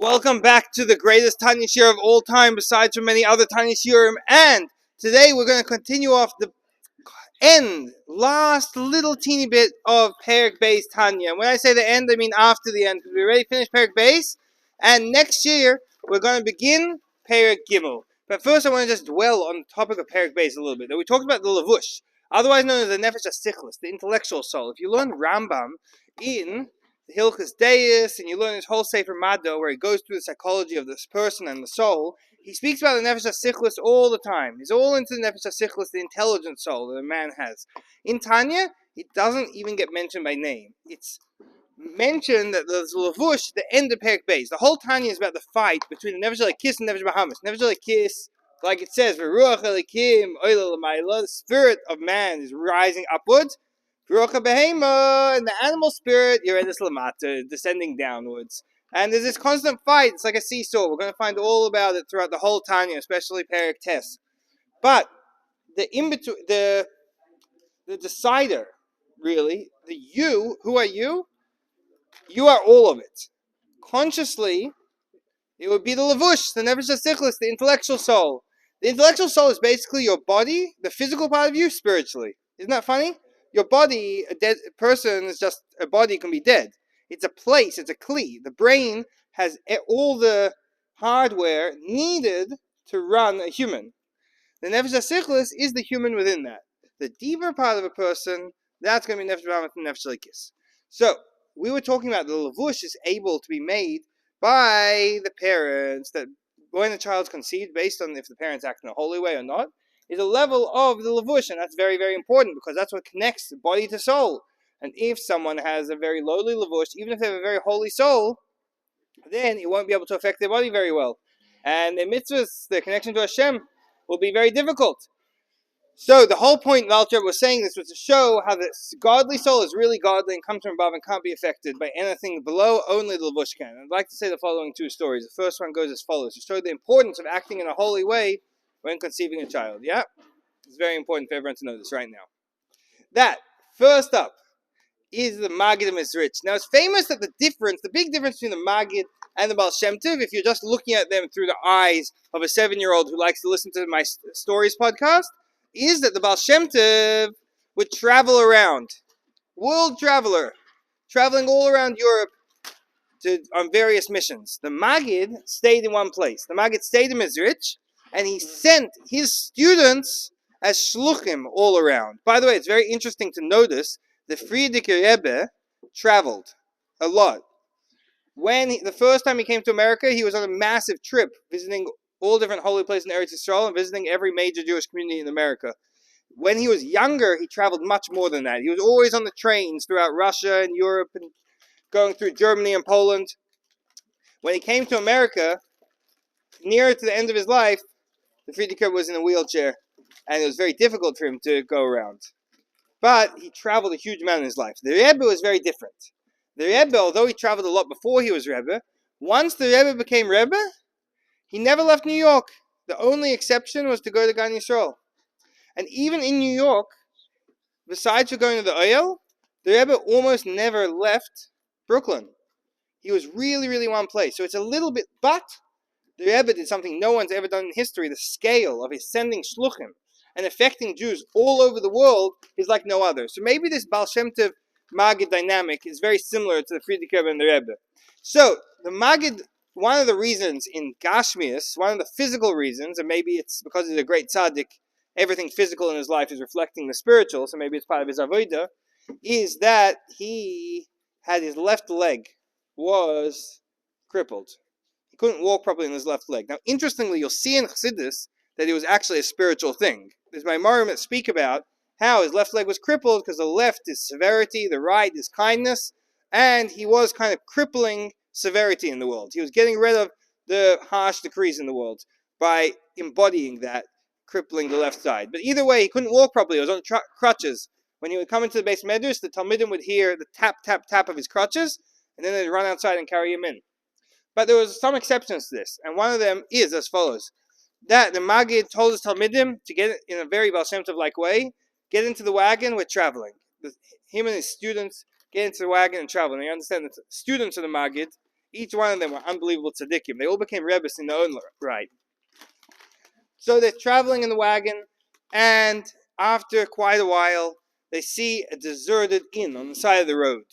Welcome back to the greatest Tanya shiur of all time, besides from many other Tanya shiurim. And today we're going to continue off the last little teeny bit of Perek Beis Tanya. And when I say the end, I mean after the end, because we already finished Perek Beis. And next year, we're going to begin Perek Gimel. But first, I want to just dwell on the topic of Perek Beis a little bit. Now, we talked about the Levush, otherwise known as the Nefesh HaSichlis, the intellectual soul. If you learn Rambam in Hilchos Deis, and you learn his whole Sefer Maddo, where he goes through the psychology of this person and the soul, he speaks about the Nefesh HaSichlis all the time. He's all into the Nefesh HaSichlis, the intelligent soul that a man has. In Tanya, it doesn't even get mentioned by name. It's mentioned that there's Levush, the end of Perek Beis. The whole Tanya is about the fight between the Nefesh HaLekis and Nefesh Bahamas. Nefesh HaLekis, like it says, V'ruach Elikim, Oila L'mayla, the spirit of man is rising upwards. V'ruach Behema, and the animal spirit, Yeredes Lamata, descending downwards. And there's this constant fight. It's like a seesaw. We're going to find all about it throughout the whole Tanya, especially Perek Tes. But the in-between, the decider, really, the you, who are you? You are all of it. Consciously, it would be the Levush, the Nefesh HaSichlis, the intellectual soul. The intellectual soul is basically your body, the physical part of you, spiritually. Isn't that funny? Your body, a dead person is just, a body can be dead. It's a place, it's a kli. The brain has all the hardware needed to run a human. The Nefesh HaSichlis is the human within that. The deeper part of a person, that's going to be Nefesh Bahamas and Nefesh HaLekis. So, we were talking about the Levush is able to be made by the parents, that when a child's conceived, based on if the parents act in a holy way or not, is a level of the Levush, and that's very, very important, because that's what connects the body to soul. And if someone has a very lowly Levush, even if they have a very holy soul, then it won't be able to affect their body very well. And their mitzvahs, their connection to Hashem, will be very difficult. So the whole point the Alter Rebbe was saying this was to show how this godly soul is really godly and comes from above and can't be affected by anything below, only the Levush can. I'd like to say the following two stories. The first one goes as follows, to show the importance of acting in a holy way when conceiving a child. Yeah? It's very important for everyone to know this right now. That, first up, is the Maggid of Mezritch. Now it's famous that the big difference between the Maggid and the Baal Shem Tov, if you're just looking at them through the eyes of a 7-year-old who likes to listen to my stories podcast, is that the Baal Shem Tov would travel around. World traveler. Traveling all around Europe on various missions. The Maggid stayed in one place. The Maggid stayed in Mezritch, and he sent his students as shluchim all around. By the way, it's very interesting to notice the Frierdiker Rebbe traveled a lot. The first time he came to America, he was on a massive trip, visiting all different holy places in Eretz Yisrael and visiting every major Jewish community in America. When he was younger, he traveled much more than that. He was always on the trains throughout Russia and Europe and going through Germany and Poland. When he came to America, nearer to the end of his life, the Frierdiker was in a wheelchair, and it was very difficult for him to go around. But he traveled a huge amount in his life. The Rebbe was very different. The Rebbe, although he traveled a lot before he was Rebbe, once the Rebbe became Rebbe, he never left New York. The only exception was to go to Gan Yisrael. And even in New York, besides for going to the Oyel, the Rebbe almost never left Brooklyn. He was really, really one place. So it's a little bit, but the Rebbe did something no one's ever done in history. The scale of his sending shluchim and affecting Jews all over the world is like no other. So maybe this Baal Shem Tov Maggid dynamic is very similar to the Frierdiker and the Rebbe. So the Maggid, one of the reasons in Gashmias, one of the physical reasons, and maybe it's because he's a great tzaddik, everything physical in his life is reflecting the spiritual, so maybe it's part of his avodah, is that he had his left leg was crippled. He couldn't walk properly in his left leg. Now, interestingly, you'll see in Chassidus that it was actually a spiritual thing. There's Maimarim that speak about how his left leg was crippled because the left is severity, the right is kindness, and he was kind of crippling severity in the world. He was getting rid of the harsh decrees in the world by embodying that, crippling the left side. But either way, he couldn't walk properly. He was on crutches. When he would come into the base medrash, the Talmidim would hear the tap, tap, tap of his crutches, and then they'd run outside and carry him in. But there was some exceptions to this, and one of them is as follows. That the Maggid told his Talmidim to get in a very Baal Shem Tov-like way, get into the wagon, we're traveling. Him and his students get into the wagon and travel. And you understand that students of the Maggid Each one of them were unbelievable tzaddikim. They all became rebbes in their own right. So they're traveling in the wagon, and after quite a while, they see a deserted inn on the side of the road.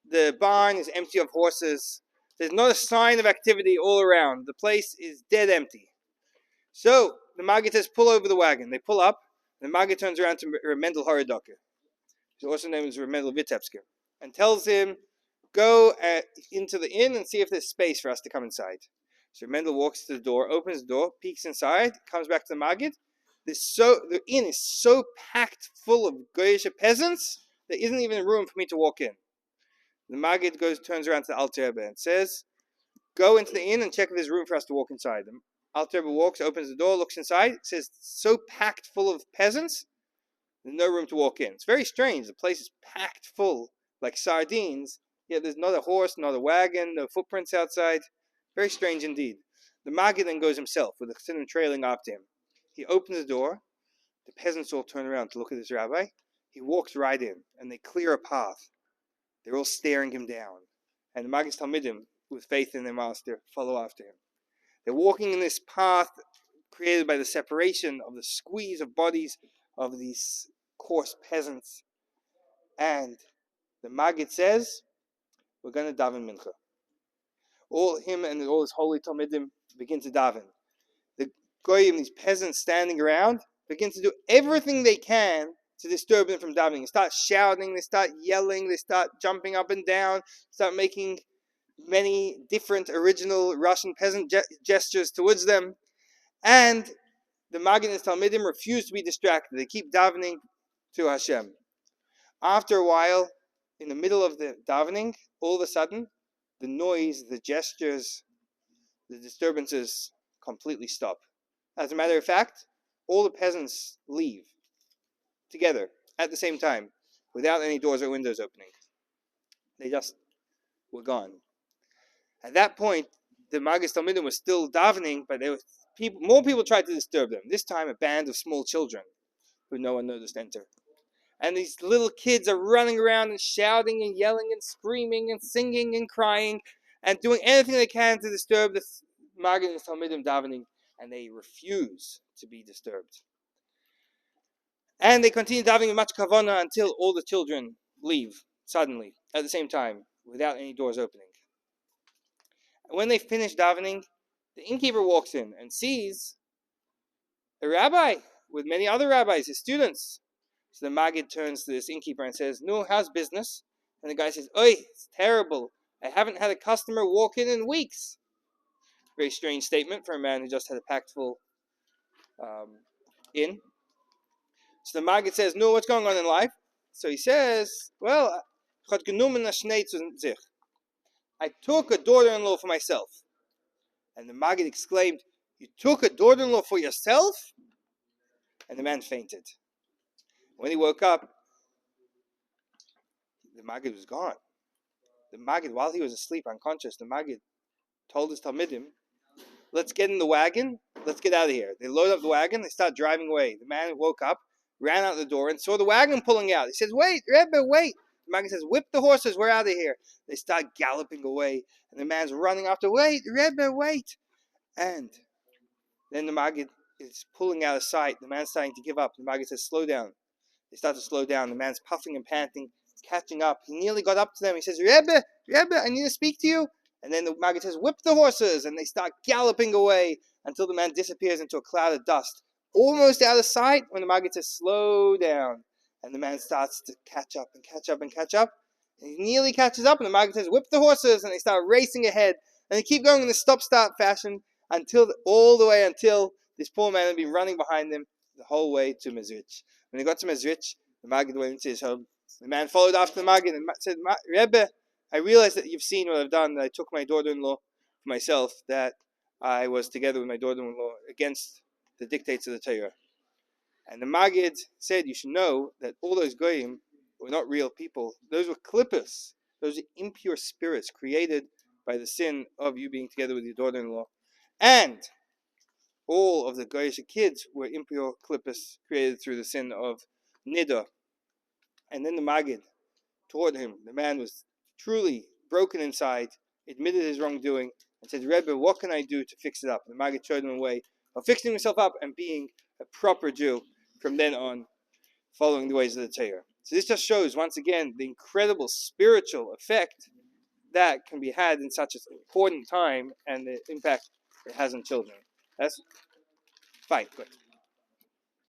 The barn is empty of horses. There's not a sign of activity all around. The place is dead empty. So the Maggid says, pull over the wagon. They pull up. The Maggid turns around to Mendel Horodoker, who's also known as Mendel Vitebsker, and tells him, go into the inn and see if there's space for us to come inside. So Mendel walks to the door, opens the door, peeks inside, comes back to the Maggid. The inn is so packed full of Goyish peasants, there isn't even room for me to walk in. The Maggid turns around to the Alter Rebbe and says, go into the inn and check if there's room for us to walk inside. The Alter Rebbe walks, opens the door, looks inside, says, so packed full of peasants, there's no room to walk in. It's very strange. The place is packed full, like sardines, yet there's not a horse, not a wagon, no footprints outside. Very strange indeed. The Maggid then goes himself, with the Chassidim trailing after him. He opens the door. The peasants all turn around to look at this rabbi. He walks right in, and they clear a path. They're all staring him down. And the Maggid's Talmidim, with faith in their master, follow after him. They're walking in this path created by the separation of the squeeze of bodies of these coarse peasants. And the Maggid says, we're going to daven mincha. All him and all his holy Talmidim begin to daven. The goyim, these peasants standing around, begin to do everything they can to disturb them from davening. They start shouting, they start yelling, they start jumping up and down, start making many different original Russian peasant gestures towards them. And the Maggid and his Talmidim refuse to be distracted. They keep davening to Hashem. After a while, in the middle of the davening, all of a sudden, the noise, the gestures, the disturbances completely stop. As a matter of fact, all the peasants leave together at the same time, without any doors or windows opening. They just were gone. At that point, the Maggid Talmidim was still davening, but more people tried to disturb them. This time, a band of small children, who no one noticed, enter. And these little kids are running around and shouting and yelling and screaming and singing and crying and doing anything they can to disturb the Maggid and Talmidim davening, and they refuse to be disturbed. And they continue davening with much kavana until all the children leave suddenly at the same time without any doors opening. And when they finish davening, the innkeeper walks in and sees a rabbi with many other rabbis, his students. So the Maggid turns to this innkeeper and says, no, how's business? And the guy says, oi, it's terrible. I haven't had a customer walk in weeks. Very strange statement for a man who just had a packed full inn. So the Maggid says, no, what's going on in life? So he says, well, I took a daughter-in-law for myself. And the Maggid exclaimed, you took a daughter-in-law for yourself? And the man fainted. When he woke up, the Maggid was gone. The Maggid, while he was asleep, unconscious, the Maggid told his Talmidim, let's get in the wagon, let's get out of here. They load up the wagon, they start driving away. The man woke up, ran out the door, and saw the wagon pulling out. He says, wait, Rebbe, wait. The Maggid says, whip the horses, we're out of here. They start galloping away, and the man's running after, wait, Rebbe, wait. And then the Maggid is pulling out of sight. The man's starting to give up. The Maggid says, slow down. They start to slow down. The man's puffing and panting, catching up. He nearly got up to them. He says, Rebbe, I need to speak to you. And then the Maggid says, whip the horses. And they start galloping away until the man disappears into a cloud of dust. Almost out of sight when the Maggid says, slow down. And the man starts to catch up and catch up and catch up. And he nearly catches up. And the Maggid says, whip the horses. And they start racing ahead. And they keep going in this stop-start fashion all the way until this poor man had been running behind them the whole way to Mezritch. When they got to Mezritch, the Maggid went into his home. The man followed after the Maggid and said, Rebbe, I realize that you've seen what I've done, that I took my daughter-in-law for myself, that I was together with my daughter-in-law against the dictates of the Torah. And the Maggid said, you should know that all those goyim were not real people. Those were klippos. Those are impure spirits created by the sin of you being together with your daughter-in-law. And all of the goyish kids were impure klippos created through the sin of nida. And then the Maggid taught him. The man was truly broken inside, admitted his wrongdoing, and said, Rebbe, what can I do to fix it up? And the Maggid showed him a way of fixing himself up and being a proper Jew from then on, following the ways of the Torah. So this just shows, once again, the incredible spiritual effect that can be had in such an important time and the impact it has on children. That's fine, good.